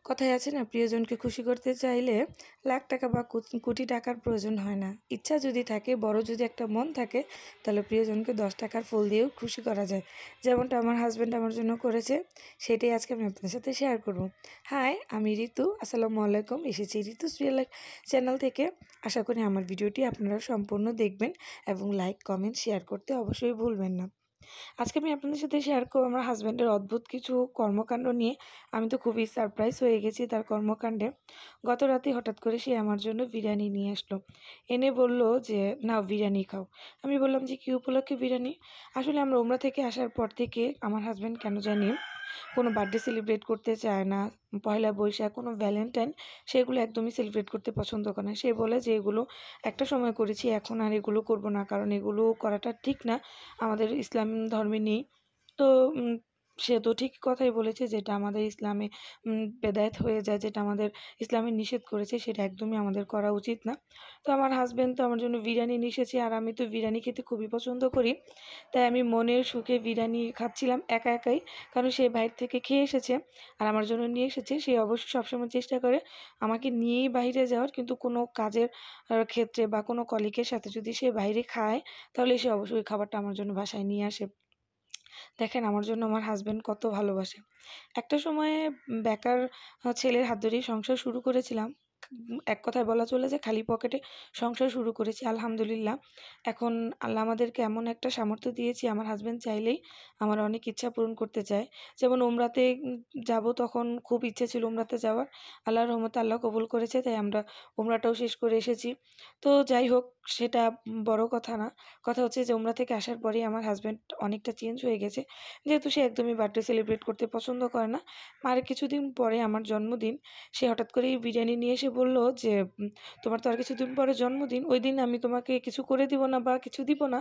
কথায় আছে না, প্রিয়জনকে খুশি করতে চাইলে লাখ টাকা বা কোটি টাকার প্রয়োজন হয় না। ইচ্ছা যদি থাকে, বড় যদি একটা মন থাকে, তাহলে প্রিয়জনকে 10 টাকার ফুল দিয়েও খুশি করা যায়। যেমনটা আমার হাজব্যান্ড আমার জন্য করেছে, সেটাই আজকে আমি আপনাদের সাথে শেয়ার করব। হাই, আমি ঋতু। আসসালামু আলাইকুম। এসেছি ঋতুস রিয়েল চ্যানেল থেকে। আশা করি আমার ভিডিওটি আপনারা সম্পূর্ণ দেখবেন এবং লাইক, কমেন্ট, শেয়ার করতে অবশ্যই ভুলবেন না। আজকে আমি আপনাদের সাথে শেয়ার করব আমার হাজব্যান্ডের অদ্ভুত কিছু কর্মকাণ্ড নিয়ে। আমি তো খুবই সারপ্রাইজ হয়ে গেছি তার কর্মকাণ্ডে। গত রাতে হঠাৎ করে সে আমার জন্য বিরিয়ানি নিয়ে আসলো। এনে বলল যে, নাও বিরিয়ানি খাও। আমি বললাম যে, কী উপলক্ষে বিরিয়ানি? আসলে আমরা উমরা থেকে আসার পর থেকে আমার হাজব্যান্ড কেন জানি কোনো বার্থডে সেলিব্রেট করতে চায় না। পয়লা বৈশাখ, কোনো ভ্যালেন্টাইন, সেগুলো একদমই সেলিব্রেট করতে পছন্দ করে না। সে বলে যে, এগুলো একটা সময় করেছি, এখন আর এগুলো করব না, কারণ এগুলো করাটা ঠিক না, আমাদের ইসলাম ধর্মে নেই। তো সে তো ঠিক কথাই বলেছে, যেটা আমাদের ইসলামে বেদায়েত হয়ে যায়, যেটা আমাদের ইসলামে নিষেধ করেছে, সেটা একদমই আমাদের করা উচিত না। তো আমার হাজব্যান্ড তো আমার জন্য বিরিয়ানি নিয়ে এসেছে, আর আমি তো বিরিয়ানি খেতে খুবই পছন্দ করি। তাই আমি মনের সুখে বিরিয়ানি খাচ্ছিলাম একা একাই, কারণ সে বাইরে থেকে খেয়ে এসেছে আর আমার জন্য নিয়ে এসেছে। সে অবশ্যই সবসময় চেষ্টা করে আমাকে নিয়েই বাইরে যাওয়ার, কিন্তু কোনো কাজের ক্ষেত্রে বা কোনো কলিগের সাথে যদি সে বাইরে খায়, তাহলে সে অবশ্যই খাবারটা আমার জন্য বাসায় নিয়ে আসে। দেখেন আমার জন্য আমার হাজব্যান্ড কত ভালোবাসে। একটা সময়ে বেকার ছেলের হাত ধরেই সংসার শুরু করেছিলাম। এক কথায় বলা চলে যে খালি পকেটে সংসার শুরু করেছি। আলহামদুলিল্লাহ, এখন আল্লাহ আমাদেরকে এমন একটা সামর্থ্য দিয়েছি, আমার হাজব্যান্ড চাইলেই আমার অনেক ইচ্ছা পূরণ করতে চায়। যেমন উমরাতে যাব, তখন খুব ইচ্ছে ছিল উমরাতে যাওয়ার। আল্লাহর রহমতে আল্লাহ কবুল করেছে, তাই আমরা উমরাটাও শেষ করে এসেছি। তো যাই হোক, সেটা বড় কথা না। কথা হচ্ছে যে উমরা থেকে আসার পরেই আমার হাজব্যান্ড অনেকটা চেঞ্জ হয়ে গেছে। যেহেতু সে একদমই বার্থডে সেলিব্রেট করতে পছন্দ করে না। আর কিছুদিন পরে আমার জন্মদিন, সে হঠাৎ করেই বিরিয়ানি নিয়ে এসে বলল যে, তোমার তো আর কিছুদিন পরে জন্মদিন, ওই দিন আমি তোমাকে কিছু করে দিব না বা কিছু দিব না,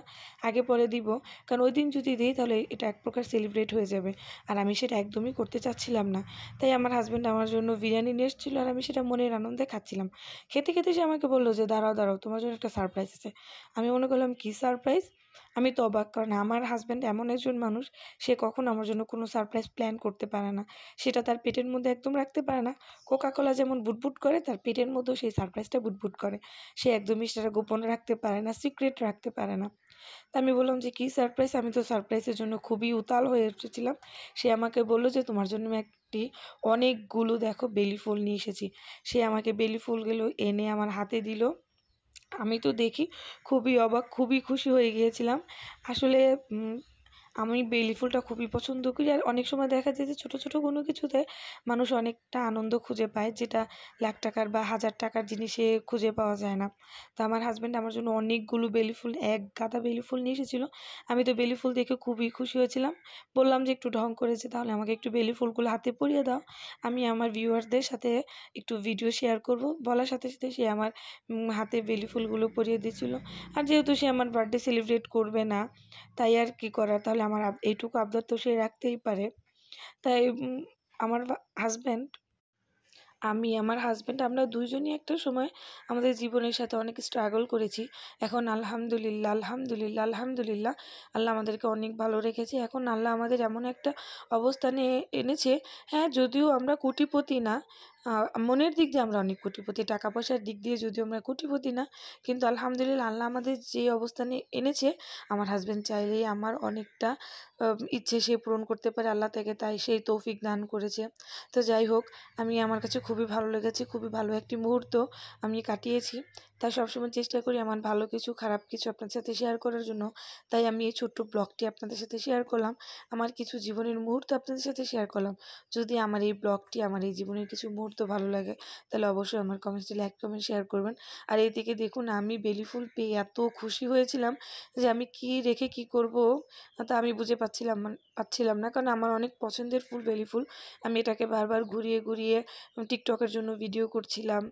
আগে পরে দিব। কারণ ওই দিন যদি দিই, তাহলে এটা এক প্রকার সেলিব্রেট হয়ে যাবে। আর আমি সেটা একদমই করতে চাচ্ছিলাম না। তাই আমার হাজব্যান্ড আমার জন্য বিরিয়ানি নিয়ে এসেছিল, আর আমি সেটা মনের আনন্দে খাচ্ছিলাম। খেতে খেতে সে আমাকে বলল যে, দাঁড়াও দাঁড়াও, তোমার জন্য একটা সারপ্রাইজ আছে। আমি মনে করলাম, কী সারপ্রাইজ? আমি তো অবাক, কারণ আমার হাজব্যান্ড এমন একজন মানুষ, সে কখনো আমার জন্য কোনো সারপ্রাইজ প্ল্যান করতে পারে না। সেটা তার পেটের মধ্যে একদম রাখতে পারে না। কোকা-কোলা যেমন বুটবুট করে, তার পেটের মধ্যেও সেই সারপ্রাইজটা বুটবুট করে। সে একদমই সেটা গোপন রাখতে পারে না, সিক্রেট রাখতে পারে না। তো আমি বললাম যে, কী সারপ্রাইজ? আমি তো সারপ্রাইজের জন্য খুবই উতাল হয়ে উঠেছিলাম। সে আমাকে বলল যে, তোমার জন্য আমি একটি অনেকগুলো দেখো বেলি ফুল নিয়ে এসেছি। সে আমাকে বেলি ফুলগুলো এনে আমার হাতে দিল। আমি তো দেখি খুবই অবাক, খুবই খুশি হয়ে গিয়েছিলাম। আসলে আমি বেলি ফুলটা খুবই পছন্দ করি। আর অনেক সময় দেখা যায় যে ছোটো, ছোটো কোনো কিছুতে মানুষ অনেকটা আনন্দ খুঁজে পায়, যেটা লাখ টাকার বা হাজার টাকার জিনিসে খুঁজে পাওয়া যায় না। তো আমার হাজব্যান্ড আমার জন্য অনেকগুলো বেলি ফুল, এক গাদা বেলি ফুল নিয়ে এসেছিল। আমি তো বেলি ফুল দেখে খুবই খুশি হয়েছিলাম। বললাম যে, একটু ঢং করে যে, তাহলে আমাকে একটু বেলি ফুলগুলো হাতে পরিয়ে দাও। আমি আমার ভিউয়ারদের সাথে একটু ভিডিও শেয়ার করব। বলার সাথে, সাথে সে আমার হাতে বেলি ফুলগুলো পরিয়ে দিয়েছিল। আর যেহেতু সে আমার বার্থডে সেলিব্রেট করবে না, তাই আর কি করার? তাহলে আমার এইটুকু আবদার তো সে রাখতেই পারে। তাই আমার হাসব্যান্ড আমার হাসব্যান্ড, আমরা দুইজনই একটা সময় আমাদের জীবনের সাথে অনেক স্ট্রাগল করেছি। এখন আলহামদুলিল্লাহ, আলহামদুলিল্লাহ, আলহামদুলিল্লাহ, আল্লাহ আমাদেরকে অনেক ভালো রেখেছে। এখন আল্লাহ আমাদের এমন একটা অবস্থানে এনেছে। হ্যাঁ, যদিও আমরা কোটিপতি না, মনের দিক দিয়ে আমরা অনেক কোটিপতি, টাকা পয়সার দিক দিয়ে যদিও আমরা কোটিপতি না, কিন্তু আলহামদুলিল্লাহ আল্লাহ আমাদের যে অবস্থানে এনেছে, আমার হাসব্যান্ড চাইলেই আমার অনেকটা ইচ্ছে সে পূরণ করতে পারে আল্লাহ থেকে, তাই সেই তৌফিক দান করেছে। তো যাই হোক, আমার কাছে খুবই ভালো লেগেছে, খুবই ভালো একটি মুহূর্ত আমি কাটিয়েছি। তাই সবসময় চেষ্টা করি আমার ভালো কিছু, খারাপ কিছু আপনাদের সাথে শেয়ার করার জন্য। তাই আমি এই ছোট্ট ব্লগটি আপনাদের সাথে শেয়ার করলাম। আমার কিছু জীবনের মুহূর্ত আপনাদের সাথে শেয়ার করলাম। যদি আমার এই ব্লগটি, আমার এই জীবনের কিছু মুহূর্ত ভালো লাগে, তাহলে অবশ্যই আমার কমেন্টসে লাইক, কমেন্ট, শেয়ার করবেন। আর এইদিকে দেখুন, আমি বেলি ফুল পেয়ে এত খুশি হয়েছিলাম যে আমি কি রেখে কি করব তা আমি বুঝে পাচ্ছিলাম না, কারণ আমার অনেক পছন্দের ফুল বেলি ফুল। আমি এটাকে বারবার ঘুরিয়ে ঘুরিয়ে টিকটকের জন্য ভিডিও করছিলাম,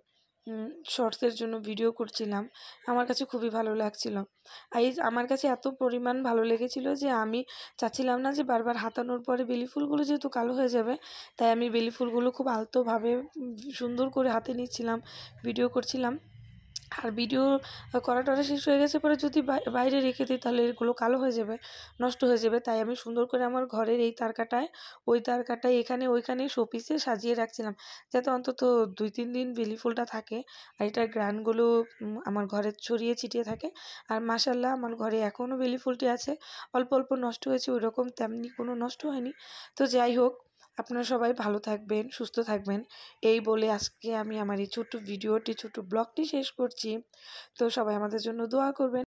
শর্টসের জন্য ভিডিও করছিলাম। আমার কাছে খুবই ভালো লাগছিল। আমার কাছে এত পরিমাণ ভালো লেগেছিল যে আমি চাচ্ছিলাম না যে বারবার হাতানোর পরে বেলি ফুলগুলো যেহেতু কালো হয়ে যাবে, তাই আমি বেলি ফুলগুলো খুব আলতোভাবে সুন্দর করে হাতে নিচ্ছিলাম, ভিডিও করছিলাম। আর ভিডিও করা শেষ হয়ে গেছে পরে যদি বাইরে রেখে দিই তাহলে এগুলো কালো হয়ে যাবে, নষ্ট হয়ে যাবে। তাই আমি সুন্দর করে আমার ঘরের এই তারকাটায়, ওই তারকাটায়, এখানে ওইখানে শোপিসে সাজিয়ে রাখছিলাম, যাতে অন্তত 2-3 দিন বেলি ফুলটা থাকে আর এটার ঘ্রাণগুলো আমার ঘরে ছড়িয়ে ছিটিয়ে থাকে। আর মাশাআল্লাহ আমার ঘরে এখনও বেলি ফুলটি আছে। অল্প অল্প নষ্ট হয়েছে, ওইরকম তেমনি কোনো নষ্ট হয়নি। তো যাই হোক, আপনারা সবাই ভালো থাকবেন, সুস্থ থাকবেন। এই বলে আজকে আমি আমার এই ছোট্ট ভিডিওটি, ছোট্ট ব্লগটি শেষ করছি। তো সবাই আমাদের জন্য দোয়া করবেন।